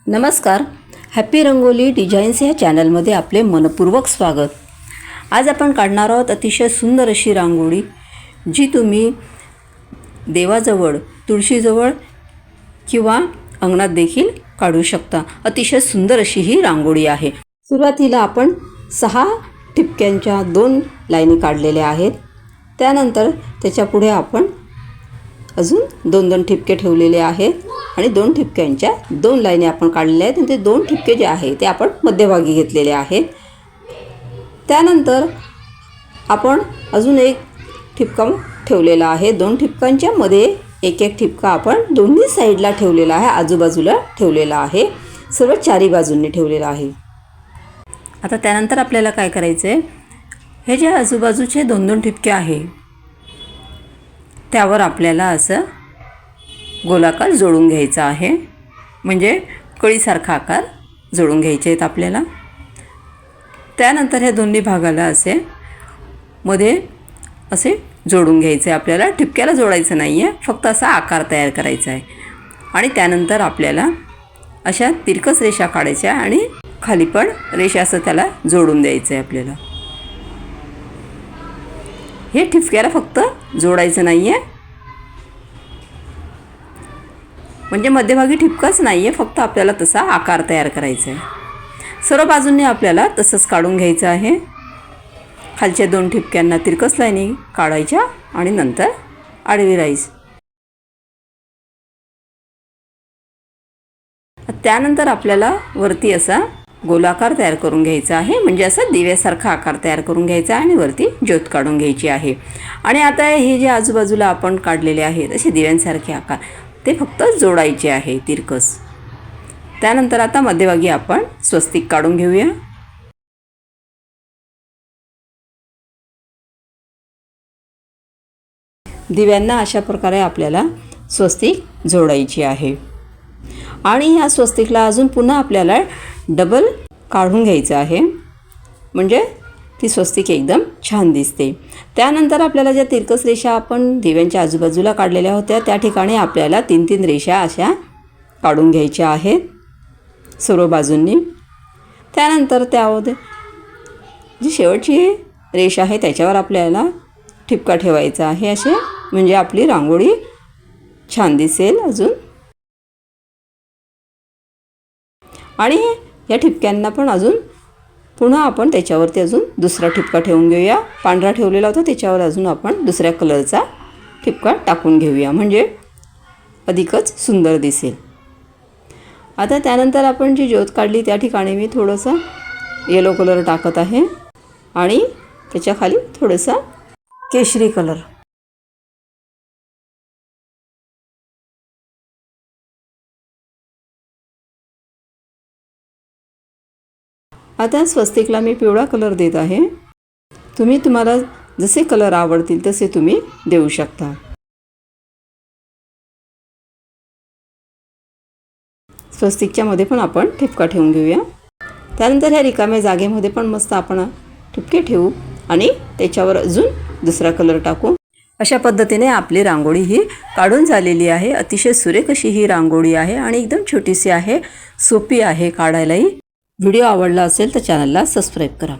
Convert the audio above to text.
नमस्कार, happy rangoli designs ह्या चॅनलमध्ये आपले मनपूर्वक स्वागत. आज आपण काढणार आहोत अतिशय सुंदर अशी रांगोळी, जी तुम्ही देवाजवळ, तुळशीजवळ किंवा अंगणात देखील काढू शकता. अतिशय सुंदर अशी ही रांगोळी आहे. सुरुवातीला आपण 6 ठिपक्यांच्या 2 लाईनी काढलेल्या आहेत. त्यानंतर त्याच्या पुढे आपण अजून 2 ठिपके ठेवलेले आहेत आणि 2 ठिपक्यांच्या 2 लाईनी आपण काढलेल्या आहेत आणि ते 2 ठिपके जे आहे ते आपण मध्यभागी घेतलेले आहेत. त्यानंतर आपण अजून एक ठिपका ठेवलेला आहे. 2 ठिपकांच्या मध्ये एक ठिपका आपण दोन्ही साईडला ठेवलेला आहे, आजूबाजूला ठेवलेला आहे, सर्व चारी बाजूंनी ठेवलेला आहे. आता त्यानंतर आपल्याला काय करायचं आहे, हे जे आजूबाजूचे 2 ठिपके आहे त्यावर आपल्याला असं गोलाकार जोडून घ्यायचा आहे. म्हणजे कळीसारखा आकार जोडून घ्यायचे आहेत आपल्याला. त्यानंतर ह्या दोन्ही भागाला असे मध्ये असे जोडून घ्यायचे. आपल्याला ठिपक्याला जोडायचं नाही आहे, फक्त असा आकार तयार करायचा आहे. आणि त्यानंतर आपल्याला अशा तिरकस रेषा काढायच्या आणि खाली पण रेषा असं त्याला जोडून द्यायचं आहे. आपल्याला हे ठिपक्याला फक्त जोडायचं नाही आहे, म्हणजे मध्यभागी ठिपकाच नाही आहे, फक्त आपल्याला तसा आकार तयार करायचा आहे. सर्व बाजूंनी आपल्याला तसंच काढून घ्यायचं आहे. खालच्या 2 ठिपक्यांना तिरकस लाईनी काढायच्या आणि नंतर आडवी राहायची. त्यानंतर आपल्याला वरती असा गोलाकार तयार करून घ्यायचा आहे. म्हणजे असा दिव्यासारखा आकार तयार करून घ्यायचा आणि वरती ज्योत काढून घ्यायची आहे. आणि आता हे जे आजूबाजूला आपण काढलेले आहेत असे दिव्यांसारखे आकार, ते फक्त जोडायचे आहे तिरकस. त्यानंतर आता मध्यभागी आपण स्वस्तिक काढून घेऊया. दिव्यांना अशा प्रकारे आपल्याला स्वस्तिक जोडायची आहे. आणि ह्या स्वस्तिकला अजून पुन्हा आपल्याला डबल काढून घ्यायचं आहे, म्हणजे ती स्वस्तिक एकदम छान दिसते. त्यानंतर आपल्याला ज्या तिरकस रेषा आपण दिव्यांच्या आजूबाजूला काढलेल्या होत्या त्या ठिकाणी आपल्याला 3 रेषा अशा काढून घ्यायच्या आहेत सर्व बाजूंनी. त्यानंतर त्यामध्ये जी शेवटची रेषा आहे त्याच्यावर आपल्याला ठिपका ठेवायचा आहे असे, म्हणजे आपली रांगोळी छान दिसेल अजून. आणि या ठिपक्यांना पण अजून पुन्हा आपण त्याच्यावरती अजून दुसरा ठिपका ठेवून घेऊया. पांढरा ठेवलेला होता त्याच्यावर अजून आपण दुसऱ्या कलरचा ठिपका टाकून घेऊया, म्हणजे अधिकच सुंदर दिसेल. आता त्यानंतर आपण जी ज्योत काढली त्या ठिकाणी मी थोडंसं येलो कलर टाकत आहे आणि त्याच्या खाली थोडासा केशरी कलर. आता स्वस्तिकला मी पिवळा कलर देत आहे. तुम्हाला जसे कलर आवडतील तसे तुम्ही देऊ शकता. स्वस्तिकच्या मध्ये पण आपण ठिपका ठेवून घेऊया. त्यानंतर ह्या रिकाम्या जागेमध्ये पण मस्त आपण ठिपके ठेवू आणि त्याच्यावर अजून दुसरा कलर टाकू. अशा पद्धतीने आपली रांगोळी ही काढून झालेली आहे. अतिशय सुरेख अशी ही रांगोळी आहे आणि एकदम छोटीशी आहे, सोपी आहे काढायलाही. व्हिडिओ आवडला असेल तर चॅनलला सबस्क्राईब करा.